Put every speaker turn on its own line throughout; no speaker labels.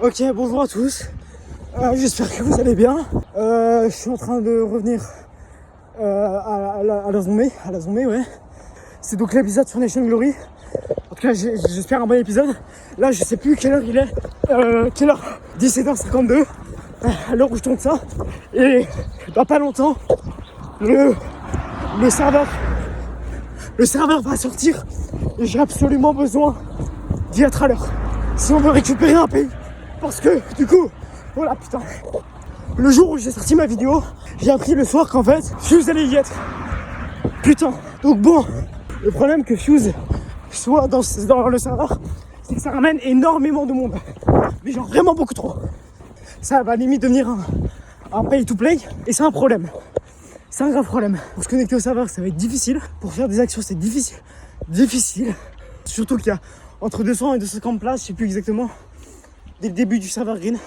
Ok, bonjour à tous. J'espère que vous allez bien. Je suis en train de revenir à la Zomé, ouais. C'est donc l'épisode sur Nation Glory. En tout cas, j'espère un bon épisode. Là, je sais plus quelle heure il est. Quelle heure 17h52. À l'heure où je tourne ça. Et dans pas longtemps, le serveur va sortir. Et j'ai absolument besoin d'y être à l'heure. Si on veut récupérer un pays. Parce que du coup, voilà putain. Le jour où j'ai sorti ma vidéo, j'ai appris le soir qu'en fait, Fuse allait y être. Putain. Donc bon, le problème que Fuse soit dans le serveur, c'est que ça ramène énormément de monde. Mais genre vraiment beaucoup trop. Ça va limite devenir un pay to play. Et c'est un problème. C'est un grave problème. Pour se connecter au serveur, ça va être difficile. Pour faire des actions, c'est difficile. Surtout qu'il y a entre 200 et 250 places, je sais plus exactement. Dès le début du serveur Green,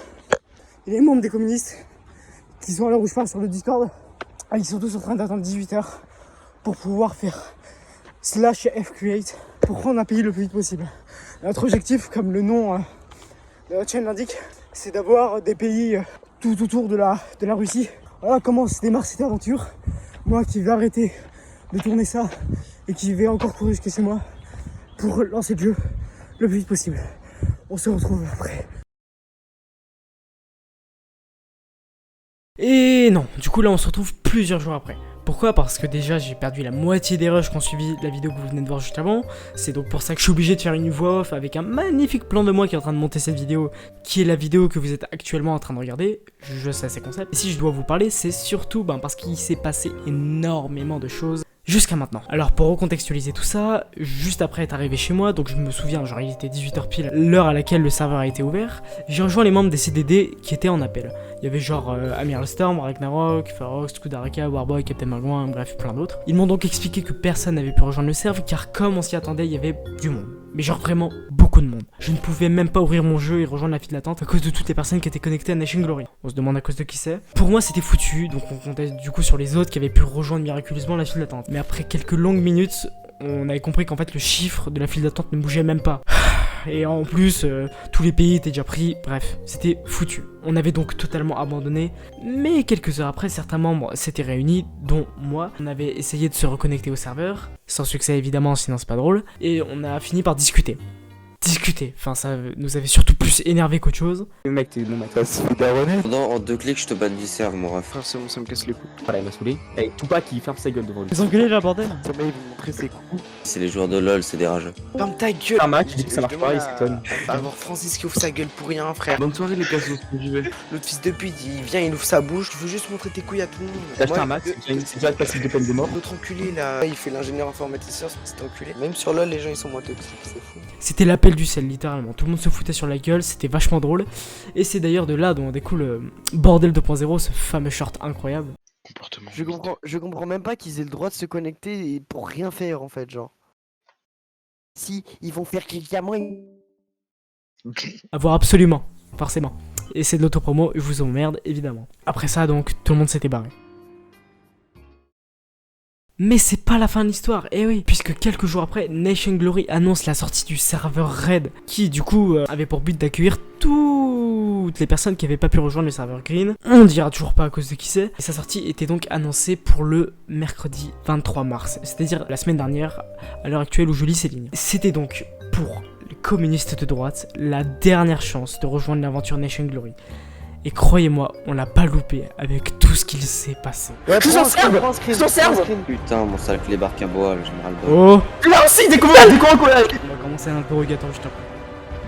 et les membres des communistes qui sont à l'heure où je parle sur le Discord, ils sont tous en train d'attendre 18h pour pouvoir faire /fcreate pour prendre un pays le plus vite possible. Notre objectif, comme le nom de la chaîne l'indique, c'est d'avoir des pays tout autour de la Russie. Voilà comment se démarre cette aventure. Moi qui vais arrêter de tourner ça et qui vais encore courir jusqu'à chez moi pour lancer le jeu le plus vite possible. On se retrouve après. Et non, du coup là on se retrouve plusieurs jours après. Pourquoi ? Parce que déjà j'ai perdu la moitié des rushs qui ont suivi la vidéo que vous venez de voir juste avant. C'est donc pour ça que je suis obligé de faire une voix off avec un magnifique plan de moi qui est en train de monter cette vidéo, qui est la vidéo que vous êtes actuellement en train de regarder. Je sais ces concepts. Et si je dois vous parler, c'est surtout parce qu'il s'est passé énormément de choses jusqu'à maintenant. Alors pour recontextualiser tout ça, juste après être arrivé chez moi, donc je me souviens, genre il était 18h pile, l'heure à laquelle le serveur a été ouvert, j'ai rejoint les membres des CDD qui étaient en appel. Il y avait genre Amiral Storm, Ragnarok, Ferox, Skudaraka, Warboy, Captain Magouin, bref plein d'autres. Ils m'ont donc expliqué que personne n'avait pu rejoindre le serveur car comme on s'y attendait, il y avait du monde. Mais genre vraiment beaucoup de monde. Je ne pouvais même pas ouvrir mon jeu et rejoindre la file d'attente à cause de toutes les personnes qui étaient connectées à Nation Glory. On se demande à cause de qui c'est. Pour moi c'était foutu, donc on comptait du coup sur les autres qui avaient pu rejoindre miraculeusement la file d'attente. Mais après quelques longues minutes, on avait compris qu'en fait le chiffre de la file d'attente ne bougeait même pas. Et en plus, tous les pays étaient déjà pris, bref, c'était foutu. On avait donc totalement abandonné, mais quelques heures après, certains membres s'étaient réunis, dont moi. On avait essayé de se reconnecter au serveur, sans succès évidemment, sinon c'est pas drôle, et on a fini par discuter. Enfin ça nous avait surtout plus énervé qu'autre chose.
Le mec, t'es bon mec, ça se fait daronner.
Non, en 2 clics, je te banne du serve, mon ref.
Frère, c'est bon, ça me casse les couilles. Voilà, il m'a saoulé. Hey, Tupac, il ferme sa gueule devant lui.
Les enculés là, bordel.
Ça m'a montré ses coups.
C'est les joueurs de LoL, c'est des rageux.
Ferme ta gueule.
Un match, il dit que ça marche pas, il s'étonne.
Avoir Francis qui ouvre sa gueule pour rien, frère.
Bonne soirée, les cassos, j'y vais.
L'autre fils de pute, il vient, il ouvre sa bouche. Tu veux juste montrer tes couilles à tout le monde.
T'as acheté un match, c'est déjà passif de peine de mort.
L'autre enculé là, il fait l'ingénieur informaticien, c'est enculé. Même sur LoL, les gens ils sont moins toxiques, c'est fou.
C'était l'appel du ciel, littéralement. Tout le monde se foutait sur la gueule, c'était vachement drôle. Et c'est d'ailleurs de là dont on découle Bordel 2.0, ce fameux short incroyable.
Je comprends même pas qu'ils aient le droit de se connecter pour rien faire en fait, genre. Si ils vont faire clairement.
À voir absolument, forcément. Et c'est de l'autopromo, je vous emmerde évidemment. Après ça donc, tout le monde s'était barré. Mais c'est pas la fin de l'histoire, eh oui, puisque quelques jours après, Nation Glory annonce la sortie du serveur Raid, qui du coup avait pour but d'accueillir toutes les personnes qui avaient pas pu rejoindre le serveur Green. On dira toujours pas à cause de qui c'est. Et sa sortie était donc annoncée pour le mercredi 23 mars, c'est-à-dire la semaine dernière, à l'heure actuelle où je lis ces lignes. C'était donc pour les communistes de droite la dernière chance de rejoindre l'aventure Nation Glory. Et croyez-moi, on l'a pas loupé avec tout ce qu'il s'est passé.
Ouais,
Tous en serve.
Putain, mon sale clébard à bois, là, général de...
Oh,
Là aussi, des coups, collègue.
on va commencer un interrogatoire juste après.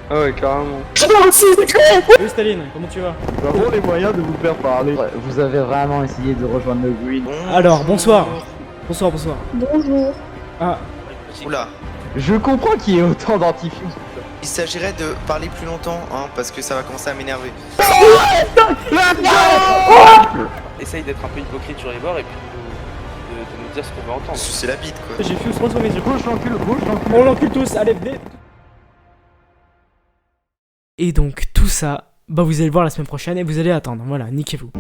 Ah ouais, carrément.
Salut Staline, comment tu vas?
Nous avons les moyens de vous faire parler.
Vous avez vraiment essayé de rejoindre le Green.
Alors, bonsoir. Bonsoir.
Bonjour.
Ah,
Oula.
Je comprends qu'il y ait autant d'antifuse.
Il s'agirait de parler plus longtemps, hein, parce que ça va commencer à m'énerver.
Essaye d'être un peu hypocrite sur les bords et puis de nous dire ce qu'on veut entendre.
C'est la bite quoi.
j'ai Fuse sur mes yeux. On l'encule tous, allez, venez. Et donc tout ça, vous allez le voir la semaine prochaine et vous allez attendre, voilà, niquez-vous.